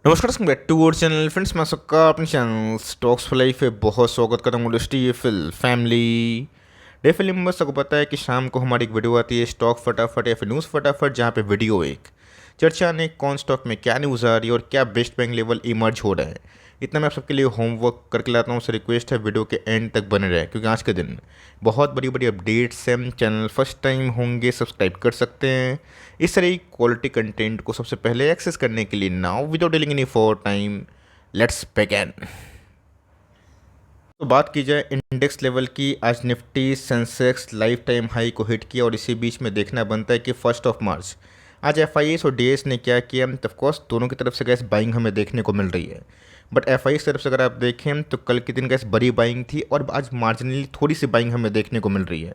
नमस्कार back to our channel friends. मैं सबका अपने चैनल स्टॉक्स फॉर लाइफ पे बहुत स्वागत करता हूँ। ये फिल फैमिली डे फिल्म में सबको पता है कि शाम को हमारी एक वीडियो आती है स्टॉक फटाफट या फिर न्यूज़ फटाफट, जहाँ पे वीडियो एक चर्चा ने कौन स्टॉक में क्या न्यूज़ आ रही है और क्या बेस्ट बैंक लेवल इमर्ज हो रहा है। इतना मैं आप सबके लिए होमवर्क करके लाता हूँ। उससे रिक्वेस्ट है वीडियो के एंड तक बने रहे, क्योंकि आज के दिन बहुत बड़ी बड़ी अपडेट्स हैं। चैनल फर्स्ट टाइम होंगे सब्सक्राइब कर सकते हैं इस तरह की क्वालिटी कंटेंट को सबसे पहले एक्सेस करने के लिए। Now without dealing any for time, let's begin. तो बात की जाए इंडेक्स लेवल की, आज Nifty Sensex life time high को हिट किया और इसी बीच में देखना बनता है कि 1 मार्च आज एफ और डी ने क्या किया। ऑफकोर्स दोनों की तरफ से गैस बाइंग हमें देखने को मिल रही है, बट एफ की तरफ से अगर आप देखें तो कल के दिन गैस बड़ी बाइंग थी और आज मार्जिनली थोड़ी सी बाइंग हमें देखने को मिल रही है।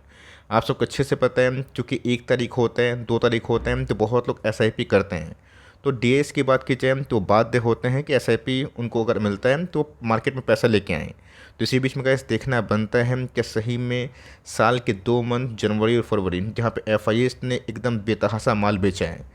आप सबको अच्छे से पता है, क्योंकि 1 तारीख होता है 2 तारीख होता है तो बहुत लोग एस करते हैं। तो डी की बात की जाए तो बाध्य होते हैं कि एस उनको अगर मिलता है तो मार्केट में पैसा लेके आएँ। तो इसी बीच में गैस देखना बनता है कि सही में साल के 2 मंथ जनवरी और फरवरी जहाँ पे एफ ने एकदम बेतहासा माल बेचा है,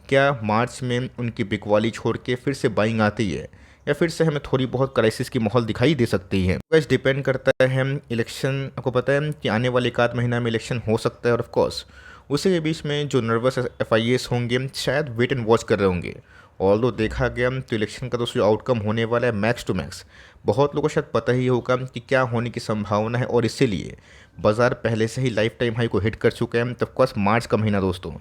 क्या मार्च में उनकी बिकवाली छोड़ के फिर से बाइंग आती है या फिर से हमें थोड़ी बहुत क्राइसिस की माहौल दिखाई दे सकती है। गैस डिपेंड करता है इलेक्शन, आपको पता है कि आने वाले 1 आध महीना में इलेक्शन हो सकता है और ऑफकोर्स उसी के बीच में जो नर्वस एफ होंगे शायद वेट एंड वॉच कर रहे होंगे। ऑल्दो देखा गया तो इलेक्शन का तो जो आउटकम होने वाला है मैक्स टू मैक्स बहुत लोगों को शायद पता ही होगा कि क्या होने की संभावना है, और इसीलिए बाजार पहले से ही लाइफ टाइम हाई को हिट कर चुका है। तो ऑफकोर्स मार्च का महीना दोस्तों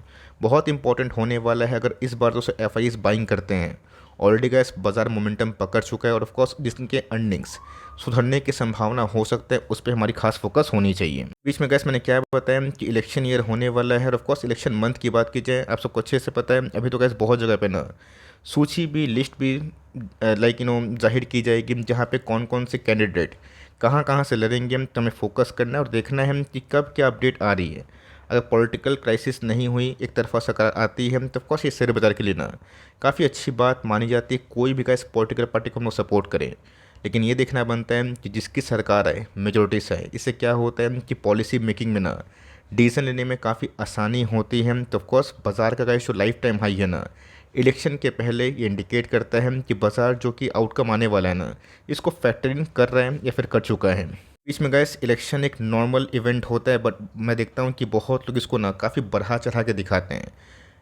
बहुत इंपॉर्टेंट होने वाला है। अगर इस बार दोस्तों एफ बाइंग करते हैं, ऑलरेडी गैस बाजार मोमेंटम पकड़ चुका है और ऑफकोर्स जिनके अर्निंग्स सुधरने की संभावना हो सकता है उस पर हमारी खास फोकस होनी चाहिए। बीच में गैस मैंने क्या बताया कि इलेक्शन ईयर होने वाला है और ऑफकोर्स इलेक्शन मंथ की बात की जाए आप सबको अच्छे से पता है। अभी तो गैस बहुत जगह पे ना सूची भी लिस्ट भी लाइक जाहिर की जाएगी जहाँ पे कौन कौन से कैंडिडेट कहाँ कहाँ से लड़ेंगे। तो हमें फोकस करना है और देखना है कि कब क्या अपडेट आ रही है। अगर पॉलिटिकल क्राइसिस नहीं हुई, एक तरफा सरकार आती है तो ऑफकोर्स ये शेयर बाजार के लिए ना काफ़ी अच्छी बात मानी जाती है। कोई भी गैस पॉलिटिकल पार्टी को हम लोग सपोर्ट करें, लेकिन ये देखना बनता है कि जिसकी सरकार आए मेजोरिटी से आए, इससे क्या होता है कि पॉलिसी मेकिंग में ना डिसीजन लेने में काफ़ी आसानी होती है। तो ऑफकोर्स बाजार का गैस जो लाइफ टाइम हाई है ना इलेक्शन के पहले ये इंडिकेट करता है कि बाजार जो कि आउटकम आने वाला है ना इसको फैक्टरिंग कर रहा है या फिर कर चुका है। बीच में गैस इलेक्शन एक नॉर्मल इवेंट होता है, बट मैं देखता हूँ कि बहुत लोग इसको ना काफ़ी बढ़ा चढ़ा के दिखाते हैं।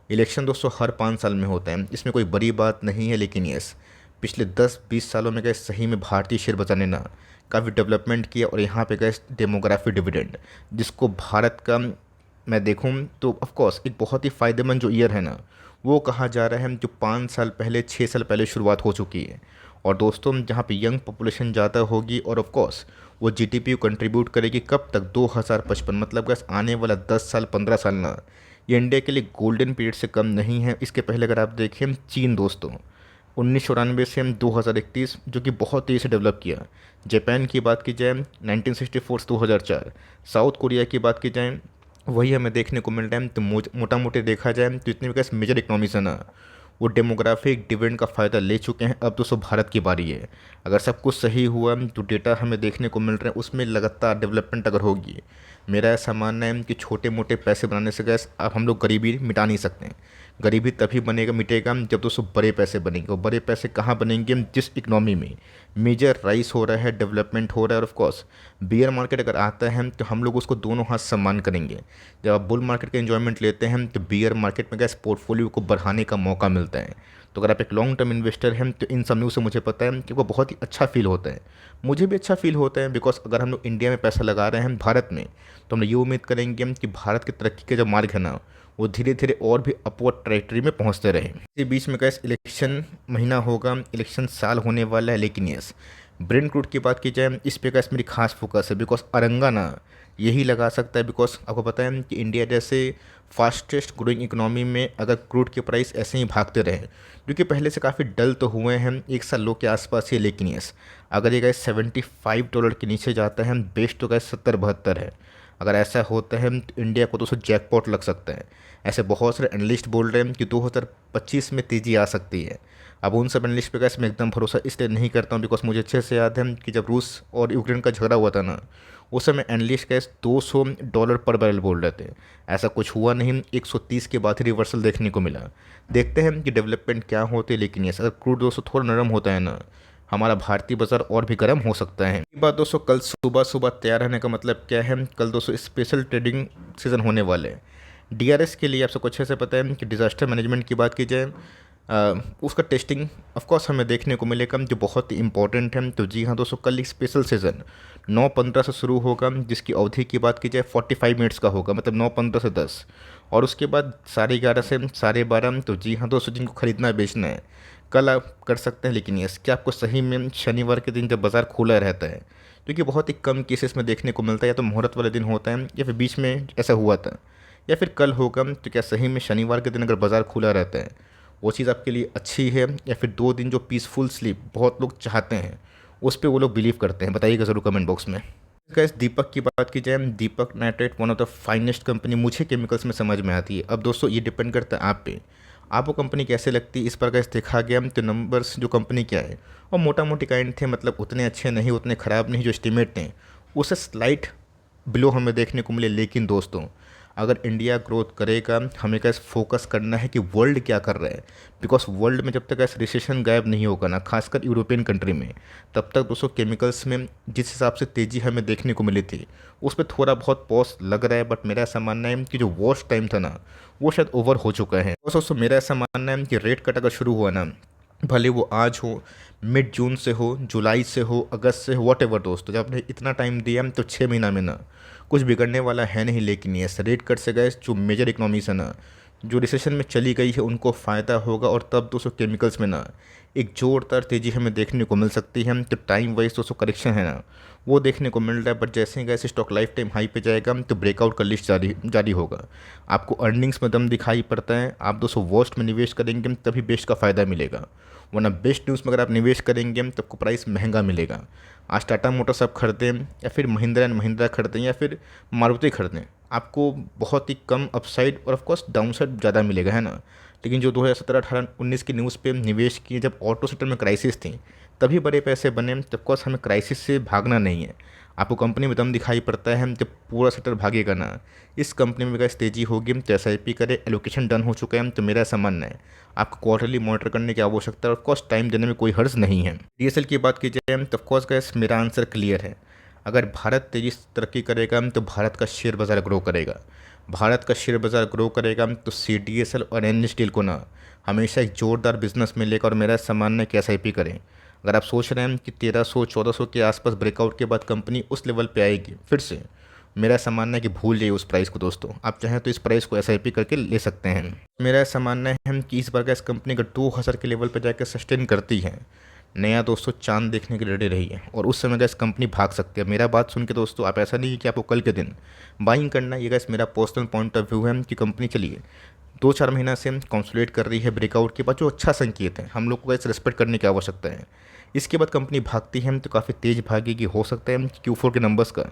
इलेक्शन दोस्तों हर 5 साल में होता है, इसमें कोई बड़ी बात नहीं है। लेकिन यस, पिछले 10-20 सालों में गए सही में भारतीय शेयर बाजार ने ना काफ़ी डेवलपमेंट किया और यहाँ पे गए डेमोग्राफी डिविडेंड जिसको भारत का मैं देखूँ तो ऑफकोर्स एक बहुत ही फ़ायदेमंद जो ईयर है ना वो कहा जा रहा है जो 5 साल पहले 6 साल पहले शुरुआत हो चुकी है। और दोस्तों जहाँ पे यंग पॉपुलेशन ज़्यादा होगी और ऑफकोर्स वो जीडीपी को कंट्रीब्यूट करेगी कब तक 2055, मतलब बस आने वाला 10 साल 15 साल ना ये इंडिया के लिए गोल्डन पीरियड से कम नहीं है। इसके पहले अगर आप देखें चीन दोस्तों 1994 से हम 2031 जो कि बहुत तेज़ी से डेवलप किया। जापान की बात की जाए 1964 से 2004, साउथ कोरिया की बात की जाए वही हमें देखने को मिल रहा है। तो मोटा मोटे देखा जाए तो इतने विकास मेजर इकनॉमीज है ना वो डेमोग्राफिक डिविडेंड का फ़ायदा ले चुके हैं। अब दोस्तों भारत की बारी है। अगर सब कुछ सही हुआ तो डेटा हमें देखने को मिल रहा है उसमें लगातार डेवलपमेंट अगर होगी, मेरा ऐसा मानना है कि छोटे मोटे पैसे बनाने से गैस अब हम लोग गरीबी मिटा नहीं सकते हैं। गरीबी तभी बनेगा मिटेगा जब दोस्तों बड़े पैसे बनेंगे, और बड़े पैसे कहाँ बनेंगे जिस इकनॉमी में मेजर राइस हो रहा है डेवलपमेंट हो रहा है। और ऑफकोर्स बियर मार्केट अगर आता है तो हम लोग उसको दोनों हाथ सम्मान करेंगे। जब आप बुल मार्केट का एंजॉयमेंट लेते हैं तो बियर मार्केट में गैस पोर्टफोलियो को बढ़ाने का मौका मिलता है। तो अगर आप एक लॉन्ग टर्म इन्वेस्टर हैं तो इन सब न्यूज़ से मुझे पता है कि वो बहुत ही अच्छा फील होता है। मुझे भी अच्छा फील होता है बिकॉज अगर हम लोग इंडिया में पैसा लगा रहे हैं भारत में तो हम ये उम्मीद करेंगे कि भारत की तरक्की के जो मार्ग है ना वो धीरे धीरे और भी अपवर्ड ट्रैजेक्टरी में पहुंचते रहे। इसी बीच में कैसे इलेक्शन महीना होगा, इलेक्शन साल होने वाला है, लेकिन यस ब्रेंड क्रूड की बात की जाए इस पे कैसे मेरी खास फोकस है बिकॉज अरंगा ना यही लगा सकता है। बिकॉज आपको पता है कि इंडिया जैसे फास्टेस्ट ग्रोइंग इकोनॉमी में अगर क्रूड के प्राइस ऐसे ही भागते रहे, क्योंकि पहले से काफ़ी डल तो हुए हैं 1 साल लो के आसपास ही, लेकिन यस अगर ये गैस $75 के नीचे जाता है बेस्ट तो गैस 70-72 है। अगर ऐसा होता है तो इंडिया को तो उसको जैकपॉट लग सकता है। ऐसे बहुत सारे एनालिस्ट बोल रहे हैं कि 2025 में तेज़ी आ सकती है। अब उन सब एनालिस्ट पे गैस मैं एकदम भरोसा इसलिए नहीं करता हूँ बिकॉज मुझे अच्छे से याद है कि जब रूस और यूक्रेन का झगड़ा हुआ था ना, उस समय एनालिस्ट गैस $200 पर बैरल बोल रहे थे। ऐसा कुछ हुआ नहीं, 130 के बाद ही रिवर्सल देखने को मिला। देखते हैं कि डेवलपमेंट क्या होते हैं, लेकिन ये अगर क्रूड दोस्तों थोड़ा नरम होता है ना, हमारा भारतीय बाजार और भी गर्म हो सकता है। ये बात दोस्तों कल सुबह सुबह तैयार रहने का मतलब क्या है, कल दोस्तों स्पेशल ट्रेडिंग सीजन होने वाले हैं। डीआरएस के लिए आप सबको अच्छे से पता है कि डिज़ास्टर मैनेजमेंट की बात की जाए, उसका टेस्टिंग ऑफ कोर्स हमें देखने को मिलेगा जो बहुत ही इंपॉर्टेंट है। तो जी हाँ दोस्तों, कल एक स्पेशल सीजन 9:15 से शुरू होगा, जिसकी अवधि की बात की जाए 45 मिनट्स का होगा, मतलब 9:15 से 10, और उसके बाद 11:30 से 12:30। तो जी हाँ दोस्तों, जिनको खरीदना है बेचना है कल आप कर सकते हैं। लेकिन ये क्या आपको सही में शनिवार के दिन जब बाज़ार खुला रहता है, क्योंकि बहुत ही कम केसेस में देखने को मिलता है, या तो मुहूर्त वाले दिन होता है या फिर बीच में ऐसा हुआ था, या फिर कल होगा, तो क्या सही में शनिवार के दिन अगर बाज़ार खुला रहता है वो चीज़ आपके लिए अच्छी है, या फिर 2 दिन जो पीसफुल स्लीप बहुत लोग चाहते हैं उस पर वो लोग बिलीव करते हैं? बताइएगा ज़रूर कमेंट बॉक्स में। गाइस दीपक की बात की जाए, Deepak nitrite one of the finest company मुझे केमिकल्स में समझ में आती है। अब दोस्तों ये डिपेंड करता है आप पे, आपको कंपनी कैसे लगती है। इस पर गाइस देखा गया तो नंबर्स जो कंपनी क्या है और मोटा मोटी काइंड थे, मतलब उतने अच्छे नहीं उतने ख़राब नहीं, जो एस्टिमेट थे उससे स्लाइट बिलो हमें देखने को मिले। लेकिन दोस्तों अगर इंडिया ग्रोथ करेगा, हमें कैसे फोकस करना है कि वर्ल्ड क्या कर रहा है, बिकॉज वर्ल्ड में जब तक ऐसा रिसेशन गायब नहीं होगा ना, खासकर यूरोपियन कंट्री में, तब तक दोस्तों केमिकल्स में जिस हिसाब से तेज़ी हमें देखने को मिली थी उस पर थोड़ा बहुत पॉज लग रहा है। बट मेरा ऐसा मानना है कि जो वर्स्ट टाइम था ना वो शायद ओवर हो चुका है। दोस्तों मेरा ऐसा मानना है कि रेट कट अगर शुरू हुआ ना, भले वो आज हो, मिड जून से हो, जुलाई से हो, अगस्त से हो, वॉट एवर दोस्तों, जब आपने इतना टाइम दिया तो 6 महीना में ना कुछ बिगड़ने वाला है नहीं। लेकिन ये रेट कट से गए जो मेजर इकोनॉमीज है ना, जो रिसेशन में चली गई है, उनको फ़ायदा होगा। और तब दोस्तों केमिकल्स में ना एक जोरदार तेज़ी हमें देखने को मिल सकती है। तो टाइम वाइज दोस्तों करेक्शन है ना वो देखने को मिल रहा है। बट जैसे ही gas stock lifetime high पे जाएगा तो ब्रेकआउट का लिस्ट जारी जारी होगा। आपको अर्निंग्स में दम दिखाई पड़ता है, आप दोस्तों वर्स्ट में निवेश करेंगे तभी बेस्ट का फ़ायदा मिलेगा, वरना बेस्ट न्यूज़ में अगर आप निवेश करेंगे तो आपको प्राइस महंगा मिलेगा। आज टाटा मोटर्स आप खरीदें या फिर महिंद्रा एंड महिंद्रा खरीदें या फिर मारुति खरीदें, आपको बहुत ही कम अपसाइड और ऑफकोर्स डाउनसाइड ज़्यादा मिलेगा, है ना। लेकिन जो 2017, 18, 19 की न्यूज़ पे निवेश किए, जब ऑटो सेक्टर में क्राइसिस थी तभी बड़े पैसे बने। तो ऑफकोर्स हमें क्राइसिस से भागना नहीं है, आपको कंपनी में दम दिखाई पड़ता है, जब पूरा सेक्टर भागेगा ना, इस कंपनी में गैस तेज़ी होगी तो SIP करे, एलोकेशन डन हो चुका है। तो मेरा ऐसा मानना है आपको क्वार्टरली मॉनिटर करने की आवश्यकता है, और ऑफकोर्स टाइम देने में कोई हर्ज नहीं है। DSL की बात की जाए तो ऑफकोर्स गैस मेरा आंसर क्लियर है, अगर भारत तेज़ी से तरक्की करेगा तो भारत का शेयर बाज़ार ग्रो करेगा। भारत का शेयर बाज़ार ग्रो करेगा तो CDSL और NSDL को ना हमेशा एक जोरदार बिजनेस मिलेगा। और मेरा ऐसा मानना है कि SIP करें। अगर आप सोच रहे हैं कि 1300-1400 के आसपास ब्रेकआउट के बाद कंपनी उस लेवल पे आएगी फिर से, मेरा ऐसा मानना है कि भूल जाइए उस प्राइस को दोस्तों। आप चाहें तो इस प्राइस को SIP करके ले सकते हैं। मेरा ऐसा मानना है कि इस बार का इस कंपनी अगर 2000 के लेवल पर जाकर सस्टेन करती है, नया दोस्तों चांद देखने के लिए रेडी रही है, और उस समय गैस कंपनी भाग सकती है। मेरा बात सुन के दोस्तों आप ऐसा नहीं है कि आपको कल के दिन बाइंग करना है, ये गैस मेरा पर्सनल पॉइंट ऑफ व्यू है कि कंपनी चलिए 2-4 महीना से कंसोलिडेट कर रही है ब्रेकआउट के बाद, जो अच्छा संकेत है, हम लोग को गैस रिस्पेक्ट करने की आवश्यकता है। इसके बाद कंपनी भागती है तो काफ़ी तेज़ भागेगी। हो सकता है कि Q4 के नंबर्स का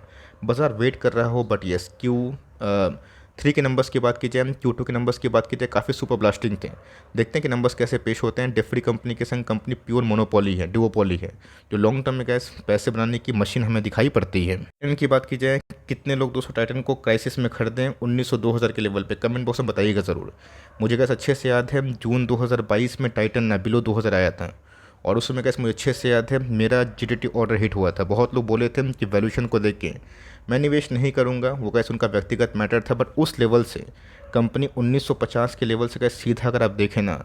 बाजार वेट कर रहा हो, बट यस Q3 के नंबर्स की बात की जाए, Q2 के नंबर्स की बात की जाए, काफ़ी सुपर ब्लास्टिंग थे। देखते हैं कि नंबर्स कैसे पेश होते हैं। डेफ्री कंपनी के संग कंपनी प्योर मोनोपोली है, डुओपोली है, जो लॉन्ग टर्म में गैस पैसे बनाने की मशीन हमें दिखाई पड़ती है। इनकी बात की जाए, कितने लोग दोस्तों टाइटन को क्राइसिस में खरीदें 1900-2000 के लेवल पे, कमेंट बॉक्स में बताइएगा ज़रूर। मुझे गैस अच्छे से याद है जून 2022 में टाइटन ना बिलो 2000 आया था, और उस समय गैस मुझे अच्छे से याद है मेरा GTT ऑर्डर हिट हुआ था। बहुत लोग बोले थे कि वैल्यूशन को देख के मैं निवेश नहीं करूंगा, वो गैस उनका व्यक्तिगत मैटर था। बट उस लेवल से कंपनी 1950 के लेवल से गैस सीधा अगर आप देखें ना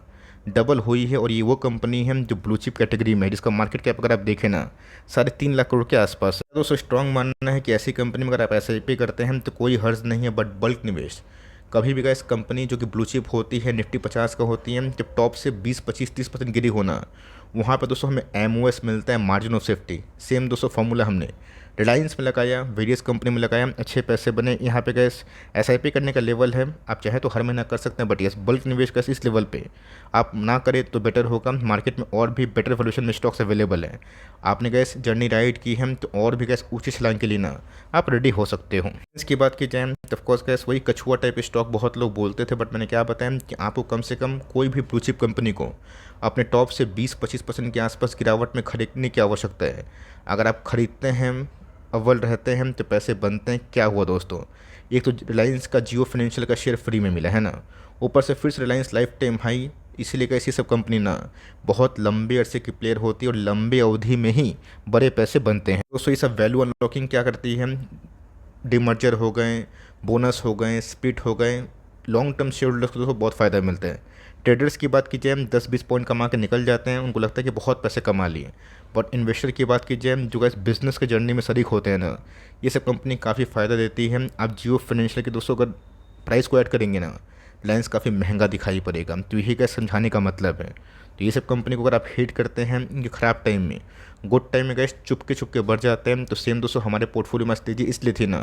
डबल हुई है। और ये वो कंपनी है जो ब्लू चिप कैटेगरी में है, जिसका मार्केट कैप अगर आप देखें ना 3.5 लाख करोड़ के आसपास है। दोस्तों स्ट्रॉन्ग मानना है कि ऐसी कंपनी में अगर आप SIP करते हैं तो कोई हर्ज नहीं है। बट बल्क निवेश कभी भी गैस कंपनी जो कि ब्लू चिप होती है, निफ्टी 50 का होती है, जब टॉप से 20-25-30% गिरी होना, वहाँ पर दोस्तों हमें MOS मिलता है, मार्जिन ऑफ सेफ्टी। सेम दोस्तों फॉर्मूला हमने रिलायंस में लगाया, वेरियस कंपनी में लगाया, अच्छे पैसे बने। यहाँ पे गैस SIP करने का लेवल है, आप चाहे तो हर महीना कर सकते हैं, बट यस बल्क निवेश गैस इस लेवल पे आप ना करें तो बेटर होगा। मार्केट में और भी बेटर वैल्यूएशन में स्टॉक्स अवेलेबल है। आपने गैस जर्नी राइड की है तो और भी गैस ऊँची छलांग के लिए ना आप रेडी हो सकते हो। इसकी बात की जाए तो ऑफकोर्स गैस वही कछुआ टाइप स्टॉक बहुत लोग बोलते थे, बट मैंने क्या बताया कि आपको कम से कम कोई भी ब्लू चिप कंपनी को अपने टॉप से 20-25% के आसपास गिरावट में खरीदने की आवश्यकता है। अगर आप खरीदते हैं, अव्वल रहते हैं, तो पैसे बनते हैं। क्या हुआ दोस्तों, एक तो रिलायंस का जियो फाइनेंशियल का शेयर फ्री में मिला है ना, ऊपर से फिर से रिलायंस लाइफ टाइम हाई। इसीलिए कैसी सब कंपनी ना बहुत लंबे अरसे की प्लेयर होती है और लंबे अवधि में ही बड़े पैसे बनते हैं दोस्तों। ये सब वैल्यू अनलॉकिंग क्या करती है, डीमर्जर हो गए, बोनस हो गए, स्प्लिट हो गए, लॉन्ग टर्म शेयर होल्डर्स को दोस्तों बहुत फ़ायदा मिलता है। ट्रेडर्स की बात कीजिए, हम 10-20 पॉइंट कमा के निकल जाते हैं, उनको लगता है कि बहुत पैसे कमा लिए। बट इन्वेस्टर की बात कीजिए, जो गैस बिजनेस के जर्नी में शरीक होते हैं ना, ये सब कंपनी काफ़ी फ़ायदा देती है। आप जियो फाइनेंशियल के दोस्तों अगर प्राइस को ऐड करेंगे ना, रिलायंस काफ़ी महंगा दिखाई पड़ेगा। तो यही क्या समझाने का मतलब है। तो ये सब कंपनी को अगर आप हिट करते हैं ये ख़राब टाइम में, गुड टाइम में गैस चुपके बढ़ जाते हैं। तो सेम दोस्तों हमारे पोर्टफोलियो में तेजी इसलिए थी ना,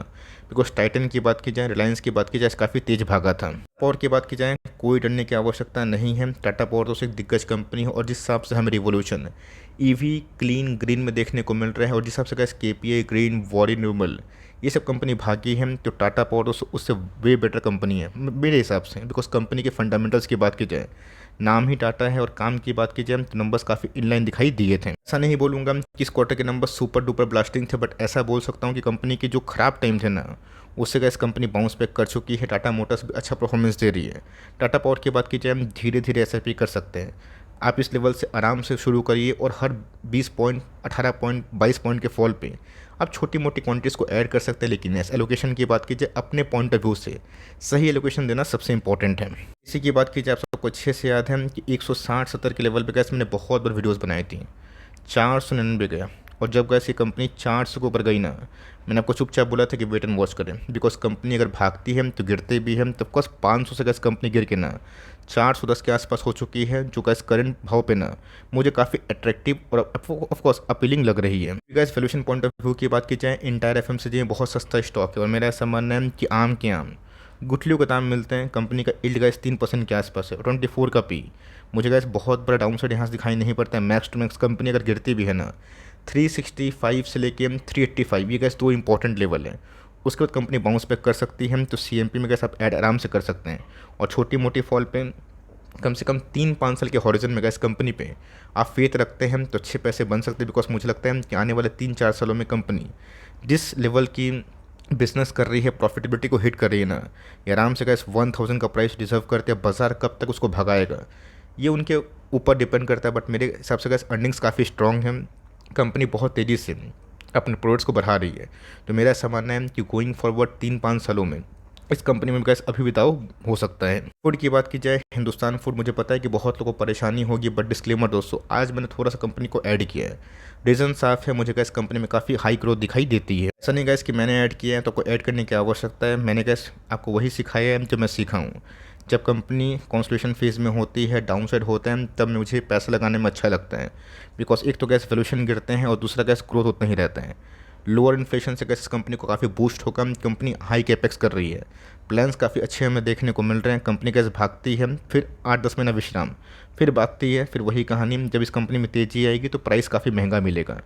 बिकॉज टाइटन की बात की जाए, रिलायंस की बात की जाए, काफ़ी तेज भागा था। पावर की बात की जाए, कोई डरने की आवश्यकता नहीं है। टाटा पावर दोस्तों एक दिग्गज कंपनी है और जिस हिसाब से हमें रिवोल्यूशन ईवी क्लीन ग्रीन में देखने को मिल रहा है और जिस हिसाब से गैस केपीआई ग्रीन वॉरी न्यूमल ये सब कंपनी भागी है, तो टाटा पावर दोस्तों उससे वे बेटर कंपनी है मेरे हिसाब से। बिकॉज कंपनी के फंडामेंटल्स की बात की जाए, नाम ही टाटा है, और काम की बात की जाए तो नंबर्स काफ़ी इनलाइन दिखाई दिए थे। ऐसा नहीं बोलूँगा कि इस क्वार्टर के नंबर सुपर डुपर ब्लास्टिंग थे, बट ऐसा बोल सकता हूँ कि कंपनी के जो खराब टाइम थे ना, उससे गैस कंपनी बाउंस बैक कर चुकी है। टाटा मोटर्स भी अच्छा परफॉर्मेंस दे रही है। टाटा पावर की बात की जाए, हम धीरे धीरे एसआईपी कर सकते हैं। आप इस लेवल से आराम से शुरू करिए और हर 20 पॉइंट, 18 पॉइंट, 22 पॉइंट के फॉल पे आप छोटी मोटी क्वांटिटीज़ को ऐड कर सकते हैं। लेकिन एस एलोकेशन की बात कीजिए, अपने पॉइंट ऑफ व्यू से सही एलोकेशन देना सबसे इंपॉर्टेंट है। इसी की बात कीजिए, आप सबको अच्छे से याद है कि 160-70 के लेवल पे गैस मैंने बहुत बार वीडियोस बनाई थी, 499 गया। और जब गैस ये कंपनी 400 के ऊपर गई ना, मैंने आपको चुपचाप बोला था कि वेट एंड वॉच करें। बिकॉज कंपनी अगर भागती है तो गिरते भी हैं। तो ऑफकोर्स 500 से गैस कंपनी गिर के ना 410 के आसपास हो चुकी है, जो गैस करंट भाव पे ना मुझे काफ़ी अट्रैक्टिव और ऑफकोर्स अपीलिंग लग रही है। Gas valuation point of view की बात की जाए, इंटायर एफएमसीजी में बहुत सस्ता स्टॉक है और मेरा ऐसा मानना है कि आम के आम गुठलियों के दाम मिलते हैं। कंपनी का यील्ड गैस 3% के आसपास है, 24 का पी। मुझे गैस बहुत बड़ा डाउन साइड यहाँ से दिखाई नहीं पड़ता है। मैक्स टू मैक्स कंपनी अगर गिरती भी है ना 365 से लेके 385, ये गैस दो इंपॉर्टेंट लेवल है। उसके बाद कंपनी बाउंस बैक कर सकती है। तो सीएमपी में गैस आप ऐड आराम से कर सकते हैं। और छोटी मोटी फॉल पे कम से कम 3-5 साल के हॉरिजन में गैस कंपनी पे आप फेथ रखते हैं तो अच्छे पैसे बन सकते हैं। बिकॉज मुझे लगता है कि आने वाले 3-4 सालों में कंपनी जिस लेवल की बिजनेस कर रही है, प्रॉफिटेबिलिटी को हिट कर रही है ना, ये आराम से गैस 1000 का प्राइस डिजर्व करते हैं। बाजार कब तक उसको भगाएगा ये उनके ऊपर डिपेंड करता है। बट मेरे हिसाब से गैस अर्निंग्स काफ़ी स्ट्रॉन्ग है, कंपनी बहुत तेज़ी से अपने प्रोडक्ट्स को बढ़ा रही है। तो मेरा ऐसा मानना है कि गोइंग फॉरवर्ड 3-5 सालों में इस कंपनी में गैस अभी भी दाव हो सकता है। फूड की बात की जाए, हिंदुस्तान फूड, मुझे पता है कि बहुत लोगों को परेशानी होगी, बट डिस्क्लेमर दोस्तों, आज मैंने थोड़ा सा कंपनी को ऐड किया है। रीज़न साफ है, मुझे गैस कंपनी में काफ़ी हाई ग्रोथ दिखाई देती है। ऐसा नहीं गैस कि मैंने ऐड किया है तो आपको ऐड करने की आवश्यकता है। मैंने गैस आपको वही सिखाया है जो मैं सीखा हूँ। जब कंपनी कॉन्सोलिडेशन फेज़ में होती है, डाउन साइड होता है, तब मुझे पैसा लगाने में अच्छा लगता है। बिकॉज एक तो गैस वैल्यूएशन गिरते हैं और दूसरा गैस ग्रोथ उतना ही रहता है। लोअर इन्फ्लेशन से गैस कंपनी को काफ़ी बूस्ट होगा। कंपनी हाई कैपेक्स कर रही है, प्लान्स काफ़ी अच्छे हमें देखने को मिल रहे हैं। कंपनी कैसे भागती है, फिर 8-10 महीना विश्राम, फिर भागती है, फिर वही कहानी। जब इस कंपनी में तेज़ी आएगी तो प्राइस काफ़ी महंगा मिलेगा।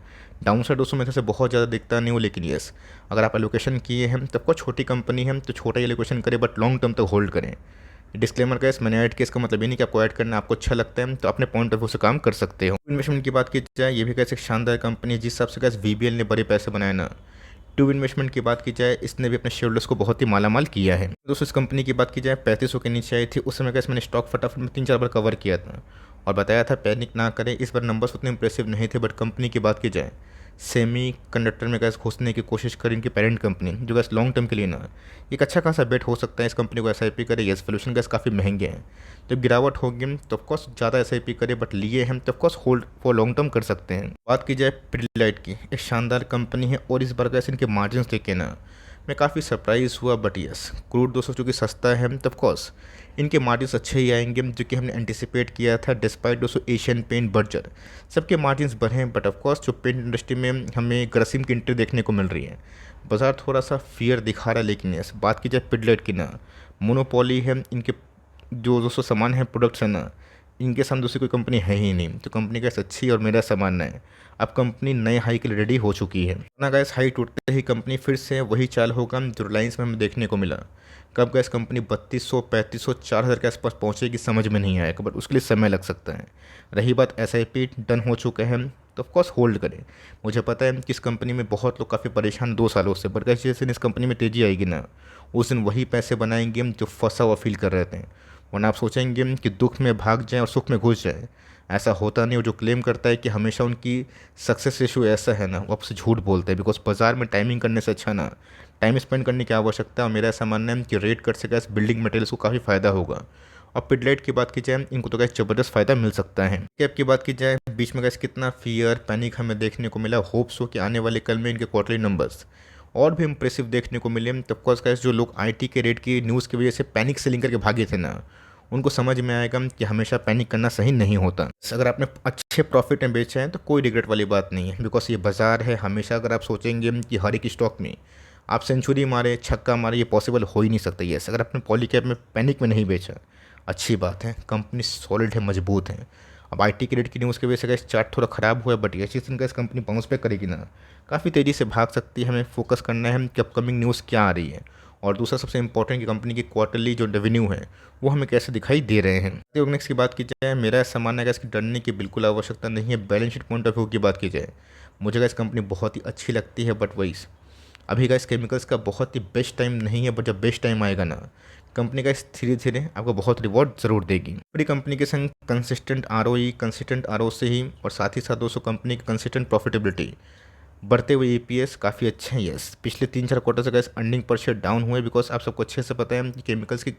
डाउन साइड उसमें से बहुत ज़्यादा दिखता नहीं हो, लेकिन येस, अगर आप एलोकेशन किए हैं तब को छोटी कंपनी है तो छोटा ही एलोकेशन करें, बट लॉन्ग टर्म तक होल्ड करें। डिस्क्लेमर का मैंने ऐड किया, इसका मतलब ये नहीं कि आपको ऐड करना, आपको अच्छा लगता है तो अपने पॉइंट ऑफ व्यू से काम कर सकते हो। इन्वेस्टमेंट की बात की जाए, ये भी कैसे शानदार कंपनी है जिस हिसाब से कैसे वीबीएल ने बड़े पैसे बनाए ना। ट्यूब इन्वेस्टमेंट की बात की जाए, इसने भी अपने शेयर होल्डर्स को बहुत ही मालामाल किया है। दोस्तों इस कंपनी की बात की जाए, 3500 के नीचे आई थी, उस समय कैसे मैंने स्टॉक फटाफट में 3-4 बार कवर किया था और बताया था पैनिक ना करें। इस बार नंबर्स उतने इंप्रेसिव नहीं थे, बट कंपनी की बात की जाए, सेमी कंडक्टर में गैस घुसने की कोशिश करी इनकी पेरेंट कंपनी, जो गैस लॉन्ग टर्म के लिए ना एक अच्छा खासा बेट हो सकता है। इस कंपनी को एसआईपी करे। यस, सोल्यूशन गैस काफ़ी महंगे हैं। जब गिरावट होगी तो ऑफकोर्स ज़्यादा एसआईपी करे, बट लिए हम तो of course hold for long term कर सकते हैं। बात की जाए पिडिलाइट की, एक शानदार कंपनी है और इस बार गैस इनके मार्जिन देखे ना मैं काफ़ी सरप्राइज़ हुआ। बट यस, क्रूड दोस्तों चूँकि सस्ता है तो ऑफकोर्स इनके मार्जिन्स अच्छे ही आएंगे, जो कि हमने एंटिसिपेट किया था। डिस्पाइट दोस्तों एशियन पेंट, बर्जर सबके मार्जिन्स बढ़े, बट ऑफकोर्स जो पेंट इंडस्ट्री में हमें ग्रसिम की एंट्री देखने को मिल रही है, बाजार थोड़ा सा फियर दिखा रहा है। लेकिन यस, बात की जाए पिडिलाइट की ना, मोनोपोली है इनके जो दोस्तों सामान है, प्रोडक्ट्स है ना, इनके सामने दूसरी कोई कंपनी है ही नहीं, तो कंपनी गैस अच्छी और मेरा सामान्य है। अब कंपनी नए हाई के लिए रेडी हो चुकी है ना गैस। हाई टूटते ही कंपनी फिर से वही चाल होगा जो रिलायंस में हमें देखने को मिला। कब गैस कंपनी 3200, 3500, 4000 के आसपास पहुंचेगी समझ में नहीं आएगा, बट उसके लिए समय लग सकता है। रही बात SIP डन हो चुके हैं तो ऑफकोर्स होल्ड करें। मुझे पता है कि इस कंपनी में बहुत लोग काफ़ी परेशान 2 सालों से, बट कैसे जिस दिन इस कंपनी में तेज़ी आएगी ना, उस दिन वही पैसे बनाएंगे जो फंसा हुआ फील कर रहे थे। वरना आप सोचेंगे कि दुख में भाग जाए और सुख में घुस जाए, ऐसा होता नहीं। और जो क्लेम करता है कि हमेशा उनकी सक्सेस रेशो ऐसा है ना, वो आपसे झूठ बोलते हैं। बिकॉज बाजार में टाइमिंग करने से अच्छा ना टाइम स्पेंड करने की आवश्यकता है। और मेरा ऐसा मानना है कि रेट कट से गैस बिल्डिंग मटेरियल्स को काफ़ी फ़ायदा होगा। और पिडलाइट की बात की जाए, इनको तो गैस ज़बरदस्त फ़ायदा मिल सकता है। कैप की बात की जाए, बीच में गैस कितना फियर पैनिक हमें देखने को मिला। होप्स हो कि आने वाले कल में इनके क्वार्टरली नंबर्स और भी इंप्रेसिव देखने को मिले। तो ऑफकोर्स गैस जो लोग IT के रेट की न्यूज़ की वजह से पैनिक सेलिंग करके भागे थे ना, उनको समझ में आएगा कि हमेशा पैनिक करना सही नहीं होता। अगर आपने अच्छे प्रॉफिट में बेचा है तो कोई रिग्रेट वाली बात नहीं है, बिकॉज ये बाजार है। हमेशा अगर आप सोचेंगे कि हर एक स्टॉक में आप सेंचुरी मारे, छक्का मारे, ये पॉसिबल हो ही नहीं सकता। ये अगर आपने पॉलीकैप में पैनिक में नहीं बेचा, अच्छी बात है, कंपनी सॉलिड है, मजबूत है। अब IT के रेट की न्यूज़ की वजह से गैस चार्ट थोड़ा ख़राब हुआ है, बट ये चीज़ गैस कंपनी बाउंस बैक करेगी ना, काफ़ी तेज़ी से भाग सकती है। हमें फोकस करना है कि अपकमिंग न्यूज़ क्या आ रही है। और दूसरा सबसे इंपॉर्टेंट कि कंपनी की क्वार्टरली जो रेवेन्यू है वो हमें कैसे दिखाई दे रहे हैं। नेक्स्ट की बात की जाए, मेरा ऐसा मानना है कि इसकी डरने की बिल्कुल आवश्यकता नहीं है। Balance sheet point of view की बात की जाए, मुझे गैस कंपनी बहुत ही अच्छी लगती है, बट वही अभी गैस केमिकल्स का बहुत ही बेस्ट टाइम नहीं है। बट जब बेस्ट टाइम आएगा ना, कंपनी का धीरे धीरे आपको बहुत रिवॉर्ड ज़रूर देगी। बड़ी कंपनी के संग कंसिस्टेंट ROE, कंसिस्टेंट ROC ही, और साथ ही साथ दोस्तों कंपनी की कंसिस्टेंट प्रॉफिटेबिलिटी, बढ़ते हुए EPS काफ़ी अच्छे हैं। यस, पिछले 3-4 क्वार्टर से gas earning per share down हुए, बिकॉज आप सबको अच्छे से पता है कि केमिकल्स की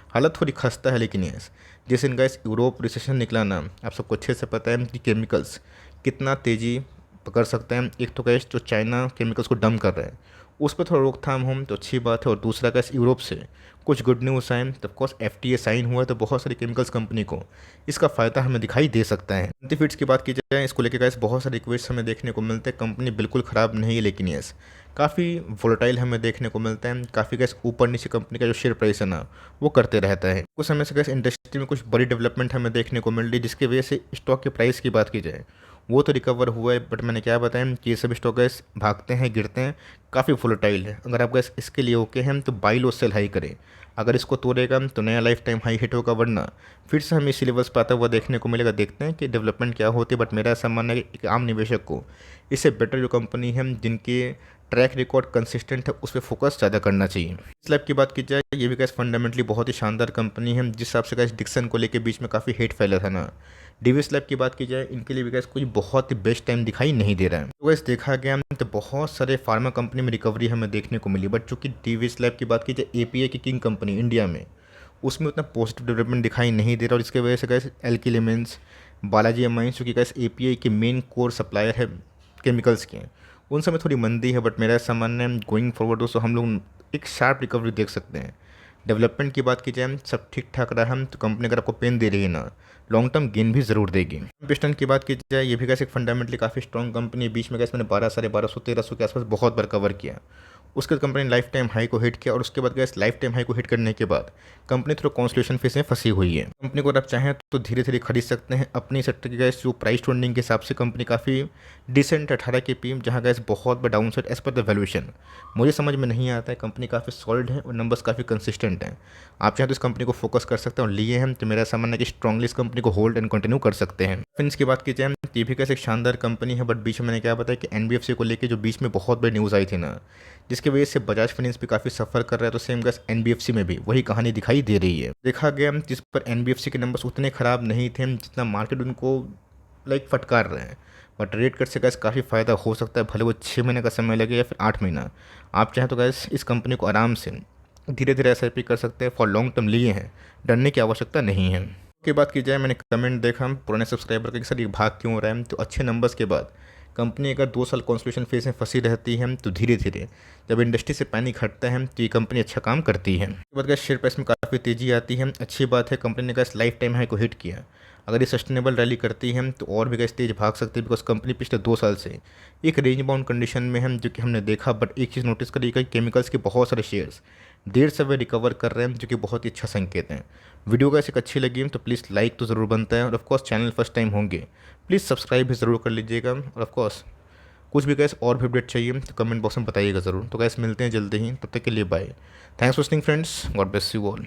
हालत थोड़ी खस्ता है। लेकिन यस, जिस दिन गैस यूरोप रिसेशन निकला ना, आप सबको अच्छे से पता है कि केमिकल्स कितना तेज़ी पकड़ सकते हैं। एक तो गैस जो चाइना केमिकल्स को डंप कर रहा है, उस पर थोड़ा रोकथाम हो तो अच्छी बात है। और दूसरा गैस यूरोप से कुछ गुड न्यूज़ आए, तो ऑफकोर्स FTA साइन हुआ है, तो बहुत सारी केमिकल्स कंपनी को इसका फ़ायदा हमें दिखाई दे सकता है। बेनिफिट्स की बात की जाए, इसको लेकर गैस बहुत सारे रिक्वेस्ट हमें देखने को मिलते हैं। कंपनी बिल्कुल ख़राब नहीं है, लेकिन यस काफ़ी वोलेटाइल हमें देखने को मिलता है। काफ़ी गैस ऊपर नीचे कंपनी का जो शेयर प्राइस है ना, वो करते रहता है। कुछ समय से गैस इंडस्ट्री में कुछ बड़ी डेवलपमेंट हमें देखने को मिल रही है, जिसकी वजह से स्टॉक के प्राइस की बात की जाए वो तो रिकवर हुआ है। बट मैंने क्या बताया कि ये सब स्टॉक गैस भागते हैं, गिरते हैं, काफ़ी वोलेटाइल है। अगर आप गैस इसके लिए ओके हैं तो बाई लो सेल हाई करें। अगर इसको तोड़ेगा तो नया लाइफ टाइम हाई हिट होगा, वरना फिर से हमें इसी लेवल्स पर आता हुआ देखने को मिलेगा। देखते हैं कि डेवलपमेंट क्या होती है। बट मेरा ऐसा मानना है कि एक आम निवेशक को इससे बेटर जो कंपनी है जिनके ट्रैक रिकॉर्ड कंसिस्टेंट है, उस पर फोकस ज़्यादा करना चाहिए। स्लैब की बात की जाए, ये भी गैस फंडामेंटली बहुत ही शानदार कंपनी है। जिस हिसाब से गैस डिक्सन को लेके बीच में काफ़ी हेट फैला था ना, DVS लैब की बात की जाए, इनके लिए भी गैस कुछ बहुत ही बेस्ट टाइम दिखाई नहीं दे रहा है। तो गैस देखा गया तो बहुत सारे फार्मा कंपनी में रिकवरी हमें देखने को मिली, बट चूंकि DVS लैब की बात की जाए, API की किंग कंपनी इंडिया में, उसमें उतना पॉजिटिव डेवलपमेंट दिखाई नहीं दे रहा। और इसके वजह से गैस एल्की लिमिन्स, बालाजी एमाइंस, चूँकि गैस API के मेन कोर सप्लायर है केमिकल्स के, उन समय थोड़ी मंदी है। बट मेरा ऐसा मानना है गोइंग फॉरवर्ड दोस्तों हम लोग एक शार्प रिकवरी देख सकते हैं। डेवलपमेंट की बात की जाए, सब ठीक ठाक रहा हम तो कंपनी अगर आपको पेन दे रही है ना, लॉन्ग टर्म गेन भी ज़रूर देगी। पिस्टन की बात की जाए, ये भी कैसे एक फंडामेंटली काफ़ी स्ट्रॉन्ग कंपनी है। बीच में कैसे मैंने 12, 1250, 1300 के आसपास बहुत बार कवर किया। उसके बाद कंपनी लाइफ टाइम हाई को हिट किया, और उसके बाद गैस लाइफ टाइम हाई को हिट करने के बाद कंपनी थोड़ा कॉन्सोलिडेशन फेज में फंसी हुई है। कंपनी को अगर आप चाहें तो धीरे धीरे खरीद सकते हैं। अपनी सेक्टर की गैस जो प्राइस ट्रेंडिंग के हिसाब से कंपनी काफ़ी डिसेंट 18 के PM, जहाँ गैस बहुत बड़ा downside as per the valuation मुझे समझ में नहीं आता है। कंपनी काफ़ी सॉलिड है और नंबर्स काफ़ी कंसिस्टेंट हैं। आप चाहें तो इस कंपनी को फोकस कर सकते हैं, और लिए हैं तो मेरा सामान है कि स्ट्रांगली इस कंपनी को होल्ड एंड कंटिन्यू कर सकते हैं। फिन्स की बात की जाए, ये भी कैसे एक शानदार कंपनी है। बट बीच में मैंने क्या बताया कि NBFC को लेकर जो बीच में बहुत बड़ी न्यूज़ आई थी ना, जिसकी वजह से बजाज फाइनेंस भी काफ़ी सफ़र कर रहा है, तो सेम गैस NBFC में भी वही कहानी दिखाई दे रही है। देखा गया जिस पर NBFC के नंबर्स उतने ख़राब नहीं थे जितना मार्केट उनको फटकार रहे हैं। बट रेट कट से गैस काफ़ी फ़ायदा हो सकता है, भले वो 6 महीने का समय लगे या फिर 8 महीना। आप चाहें तो गैस इस कंपनी को आराम से धीरे धीरे SIP कर सकते हैं। फॉर लॉन्ग टर्म लिए हैं, डरने की आवश्यकता नहीं है। की बात की जाए, मैंने कमेंट देखा पुराने सब्सक्राइबर का कि सर ये भाग क्यों हो रहा है, तो अच्छे नंबर्स के बाद कंपनी अगर 2 साल कॉन्सोलिडेशन फेज में फंसी रहती है तो धीरे धीरे जब इंडस्ट्री से पैनिक हटता है तो ये कंपनी अच्छा काम करती है। उसके बाद शेयर प्राइस में काफ़ी तेज़ी आती है, अच्छी बात है। कंपनी ने गैस लाइफ टाइम हाई को हिट किया। अगर ये सस्टेनेबल रैली करती है तो और भी गैस तेज भाग सकती है, बिकॉज कंपनी पिछले 2 साल से एक रेंज बाउंड कंडीशन में है, जो कि हमने देखा। बट एक चीज़ नोटिस करी कि केमिकल्स के बहुत सारे शेयर्स देर से वे रिकवर कर रहे हैं, जो कि बहुत ही अच्छा संकेत है। वीडियो का ऐसे अच्छी लगी तो प्लीज़ लाइक तो ज़रूर बनता है, और ऑफकोर्स चैनल फर्स्ट टाइम होंगे प्लीज़ सब्सक्राइब भी ज़रूर कर लीजिएगा। और ऑफकोर्स कुछ भी गैस और भी अपडेट चाहिए तो कमेंट बॉक्स में बताइएगा ज़रूर। तो गैस मिलते हैं जल्दी ही, तब तक के लिए bye. Thanks for listening friends, God bless you all.